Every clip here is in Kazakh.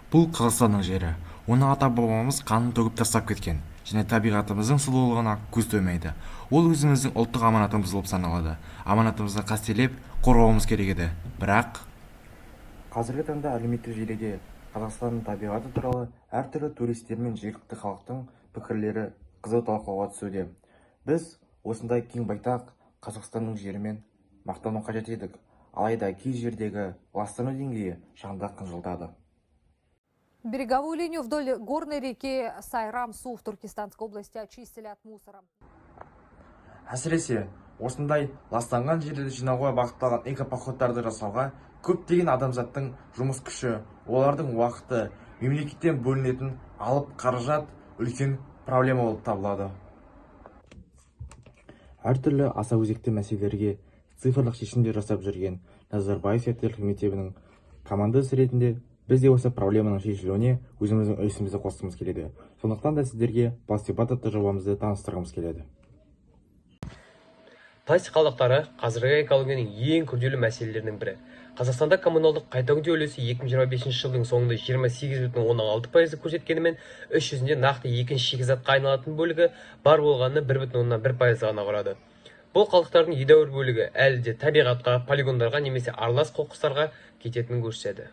Бұл Қазақстанның жері. Оны ата-бабамыз қанын төгіп тастап кеткен және табиғатымыздың сұлулығына көз тоймайды. Ол өзіміздің ұлттық аманатымыз болып саналады. Аманатымызды қастерлеп, қорғауымыз керек еді. Бірақ қазіргі таңда әлеуметтік желіде Қазақстанның табиғаты туралы әртүрлі туристер мен жергілікті халықтың пікірлері қызу талқылауға түсуде. Біз осындай кең байтақ Қазақстанның жерімен мақтану қажет едік. Алайда кей жердегі ластану деңгейі шаңды қынжылтады. Береговую линию вдоль горной реки Сайрам-Су в Туркестанской области очистили от мусора. Әсіресе, осындай ластанған жерлерді жинауға бағытталған экопоходтарды жасауға көптеген адамзаттың жұмыс күші, олардың уақыты, мемлекеттен бөлінетін алып қаражат үлкен проблема болып табылады. Әртүрлі аса өзекті мәселелерге цифрлық шешімдер жасап жүрген Назарбаев зияткерлік мектебінің командасы ретінде біз де осы проблеманың шешілуіне өзіміздің үлесімізді қосқымыз келеді. Сондықтан да сіздерге пластик-бат атты жобамызды таныстырғымыз келеді. Пластик қалдықтары қазіргі экологияның ең күрделі мәселелерінің бірі. Қазақстанда коммуналдық қайта өңдеу үлесі 2025 жылдың соңында 28,16% көрсеткенімен, іс жүзінде нақты екінші шикізатқа айналатын бөлігі бар болғаны 1,1% ғана құрады. Бұл қалдықтардың едәуір бөлігі әлі де табиғатқа, полигондарға немесе аралас қоқыстарға кететінін көрсетеді.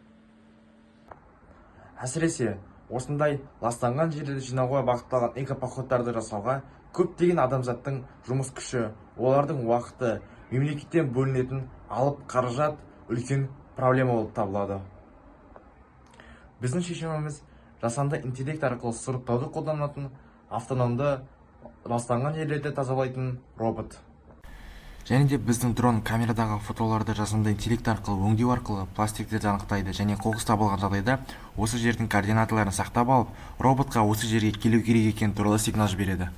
Әсіресе, осындай ластанған жерлерді жинауға бағытталған экопоходтарды жасауға көптеген адамзаттың жұмыс күші, олардың уақыты, мемлекеттен бөлінетін алып қаражат үлкен проблема болып табылады. Біздің шешіміміз жасанды интеллект арқылы сұрыптауды қолданатын автономды ластанған жерлерді тазалайтын робот. Және де біздің дрон камерадағы фотоларды жасанды интеллект арқылы өңдеу арқылы пластиктерді анықтайды және қоқыс табылған жағдайда осы жердің координаталарын сақтап алып, роботқа осы жерге келу керек екен туралы сигнал жібереді.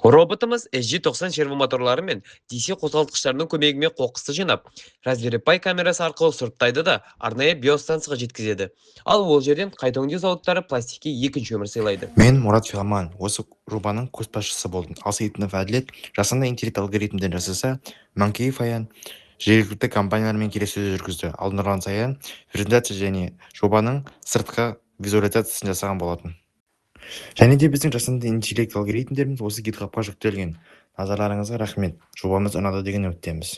Роботымыз SG-90 сервомоторлары мен DC қозғалтқыштарының көмегімен қоқысты жинап, Raspberry Pi камерасы арқылы сұрыптайды да арнайы биостансыға жеткізеді. Ал ол жерден қайта өңдеу зауыттары пластикке екінші өмір сыйлайды. Мен Мұрат Филаман, осы жобаның көшбасшысы болдым. Ал Сейітнов Әділет жасанды интеллект алгоритмдерін жасаса, Манкеев Аян жергілікті компаниялармен келіссөздер жүргізді. Ал Нұрлан Саян презентация және жобаның сыртқы визуализациясын жасаған болатын. Және де біздің жасанды интеллект алгоритмдеріміз осы GitHub-қа жүктелген. Назарларыңызға рахмет. Жобамыз ұнады деген үміттеміз.